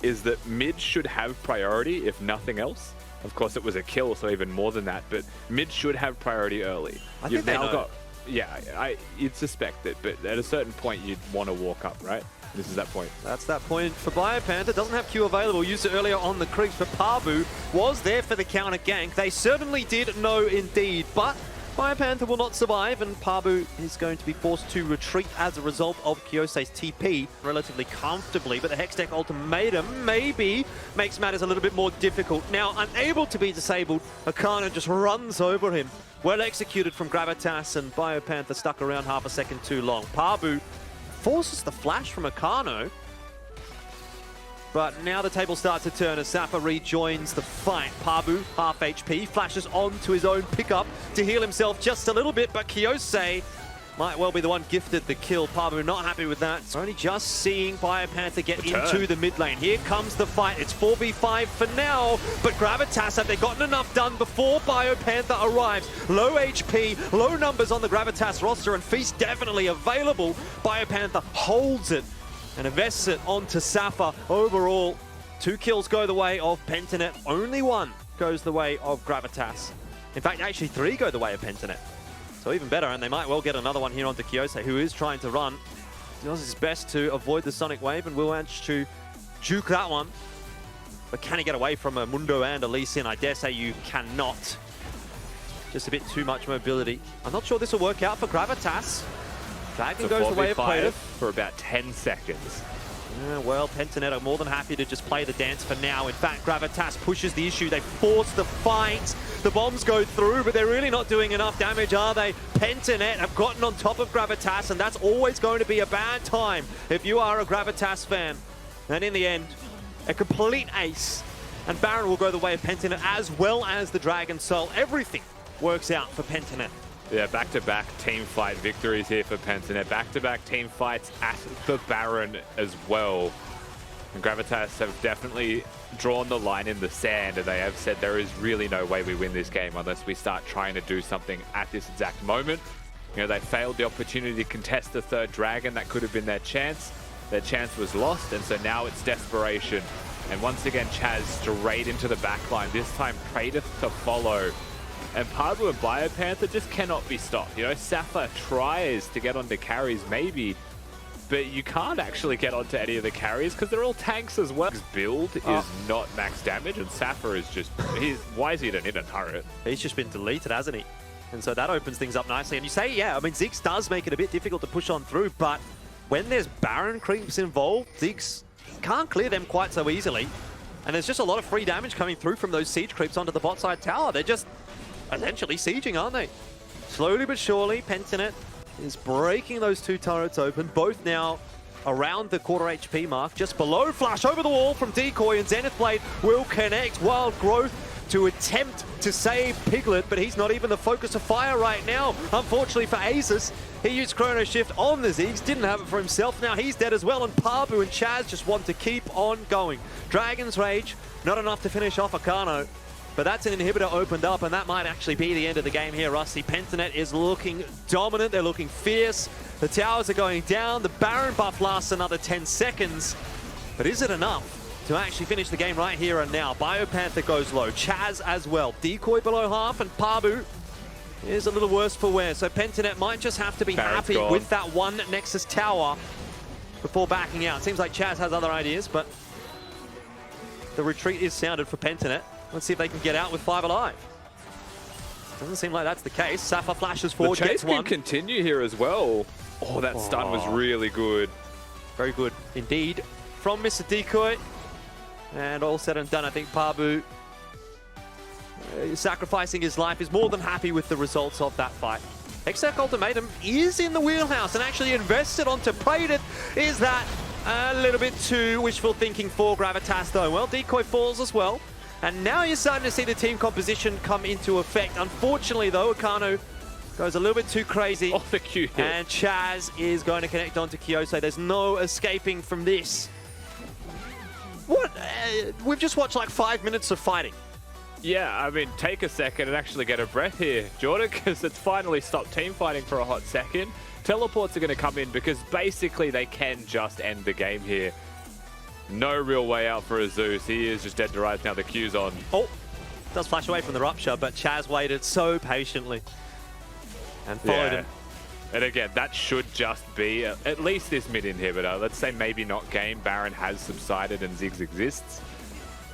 is that mid should have priority, if nothing else. Of course, it was a kill, so even more than that, but mid should have priority early. You've now got... Yeah, you'd suspect it, but at a certain point, you'd want to walk up, right? This is that point. That's that point for BioPanther. Doesn't have Q available. Used it earlier on the creeps, but Pabu was there for the counter gank. They certainly did know indeed, but BioPanther will not survive, and Pabu is going to be forced to retreat as a result of Kyose's TP relatively comfortably, but the Hextech ultimatum maybe makes matters a little bit more difficult. Now, unable to be disabled, Akana just runs over him. Well executed from Gravitas, and BioPanther stuck around half a second too long. Pabu forces the flash from Akano, but now the table starts to turn as Safa rejoins the fight. Pabu, half HP, flashes on to his own pickup to heal himself just a little bit, but Kyose might well be the one gifted the kill. Pabu not happy with that. Only just seeing BioPanther get into the mid lane. Here comes the fight. It's 4v5 for now, but Gravitas, have they gotten enough done before BioPanther arrives? Low HP, low numbers on the Gravitas roster, and Feast definitely available. BioPanther holds it and invests it onto Safa. Overall, 2 kills go the way of Pentanet. Only 1 goes the way of Gravitas. In fact, actually 3 go the way of Pentanet. So even better, and they might well get another one here onto Kyose, who is trying to run. He does his best to avoid the Sonic Wave, and will manage to juke that one. But can he get away from a Mundo and a Lee Sin? I dare say you cannot. Just a bit too much mobility. I'm not sure this will work out for Gravitas. Dragon goes the way of Plative for about 10 seconds. Well, Pentanet are more than happy to just play the dance for now. In fact, Gravitas pushes the issue. They force the fight. The bombs go through, but they're really not doing enough damage, are they? Pentanet have gotten on top of Gravitas, and that's always going to be a bad time if you are a Gravitas fan. And in the end, a complete ace. And Baron will go the way of Pentanet, as well as the Dragon Soul. Everything works out for Pentanet. Yeah, back-to-back team fight victories here for Pentanet. Back-to-back team fights at the Baron as well. And Gravitas have definitely drawn the line in the sand, and they have said there is really no way we win this game unless we start trying to do something at this exact moment. You know, they failed the opportunity to contest the 3rd Dragon. That could have been their chance. Their chance was lost, and so now it's desperation. And once again, Chaz straight into the backline. This time, Praedyth to follow. And Pabu and BioPanther just cannot be stopped. You know, Safa tries to get onto carries maybe, but you can't actually get onto any of the carries because they're all tanks as well. His build is not max damage, and Safa is just, why is he in a turret? He's just been deleted, hasn't he? And so that opens things up nicely. And you say, yeah, I mean, Ziggs does make it a bit difficult to push on through, but when there's Baron creeps involved, Ziggs can't clear them quite so easily. And there's just a lot of free damage coming through from those siege creeps onto the bot side tower. They're just essentially sieging, aren't they? Slowly but surely, Pentanet is breaking those 2 turrets open, both now around the quarter HP mark, just below. Flash over the wall from Decoy, and Zenith Blade will connect. Wild Growth to attempt to save Piglet, but he's not even the focus of fire right now. Unfortunately for Asus, he used Chrono Shift on the Ziggs, didn't have it for himself. Now he's dead as well, and Pabu and Chaz just want to keep on going. Dragon's Rage, not enough to finish off Akano. But that's an inhibitor opened up, and that might actually be the end of the game here, Rusty. Pentanet is looking dominant. They're looking fierce. The towers are going down. The Baron buff lasts another 10 seconds. But is it enough to actually finish the game right here and now? BioPanther goes low. Chaz as well. Decoy below half, and Pabu is a little worse for wear. So Pentanet might just have to be happy with that one Nexus tower before backing out. Seems like Chaz has other ideas, but the retreat is sounded for Pentanet. Let's see if they can get out with 5 alive. Doesn't seem like that's the case. Safa flashes forward, gets one. The chase can continue here as well. Oh, that stun was really good. Very good indeed from Mr. Decoy. And all said and done, I think Pabu, sacrificing his life, is more than happy with the results of that fight. Hextech Ultimatum is in the wheelhouse and actually invested onto Praedyth. Is that a little bit too wishful thinking for Gravitas though? Well, Decoy falls as well. And now you're starting to see the team composition come into effect. Unfortunately, though, Akano goes a little bit too crazy. Off the cue hit. And Chaz is going to connect onto Kyose. There's no escaping from this. What? We've just watched like 5 minutes of fighting. Yeah, I mean, take a second and actually get a breath here, Jordan, because it's finally stopped team fighting for a hot second. Teleports are going to come in because basically they can just end the game here. No real way out for a Zeus. He is just dead to rights now. The Q's on. Oh, does flash away from the rupture, but Chaz waited so patiently and followed him. And again, that should just be at least this mid inhibitor. Let's say maybe not game. Baron has subsided and Ziggs exists.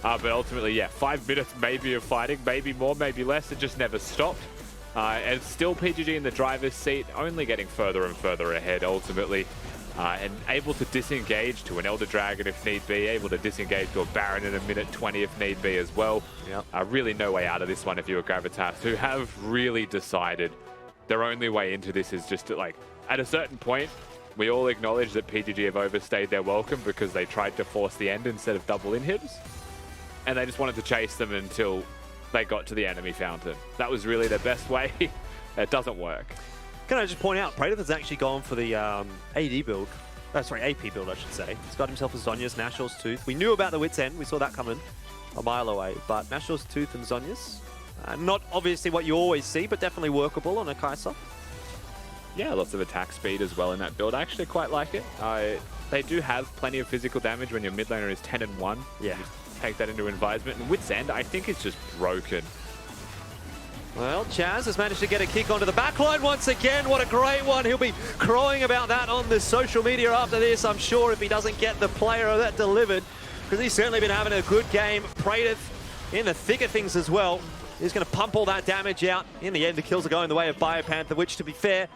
But ultimately, yeah, 5 minutes maybe of fighting, maybe more, maybe less. It just never stopped. And still PGG in the driver's seat, only getting further and further ahead ultimately. And able to disengage to an Elder Dragon if need be, able to disengage to a Baron in a minute 20 if need be as well. Yep. Really no way out of this one if you're Gravitas, who have really decided their only way into this is just to, like, at a certain point, we all acknowledge that PGG have overstayed their welcome because they tried to force the end instead of double inhibs. And they just wanted to chase them until they got to the enemy fountain. That was really their best way. It doesn't work. Can I just point out, Praetor has actually gone for the AD build. Sorry, AP build, I should say. He's got himself a Zhonya's, Nashor's Tooth. We knew about the Wit's End. We saw that coming a mile away. But Nashor's Tooth and Zhonya's, not obviously what you always see, but definitely workable on a Kai'Sa. Yeah, lots of attack speed as well in that build. I actually quite like it. They do have plenty of physical damage when your mid laner is 10-1. Yeah. Take that into advisement. And Wit's End, I think, is just broken. Well, Chaz has managed to get a kick onto the backline once again. What a great one. He'll be crowing about that on the social media after this, I'm sure, if he doesn't get the player that delivered, because he's certainly been having a good game. Praetor in the thick of things as well. He's going to pump all that damage out. In the end, the kills are going the way of Biopanther, which, to be fair,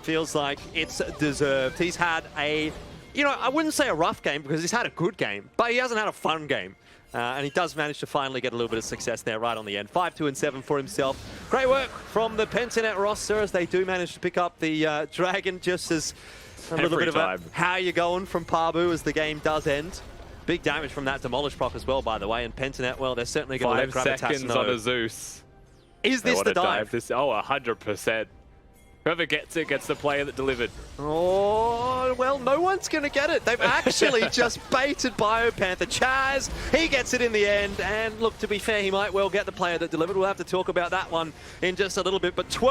feels like it's deserved. He's had a, I wouldn't say a rough game because he's had a good game, but he hasn't had a fun game. And he does manage to finally get a little bit of success there right on the end. 5-2-7 for himself. Great work from the Pentanet roster as they do manage to pick up the Dragon just as a little bit of a how you going from Pabu as the game does end. Big damage from that Demolish proc as well, by the way. And Pentanet, well, they're certainly going to let Gravitas 5 seconds on a Zeus. Is this the dive? Oh, 100%. Whoever gets it gets the player that delivered. Oh, well, no one's going to get it. They've actually just baited Biopanther. Chaz, he gets it in the end. And look, to be fair, he might well get the player that delivered. We'll have to talk about that one in just a little bit. But 12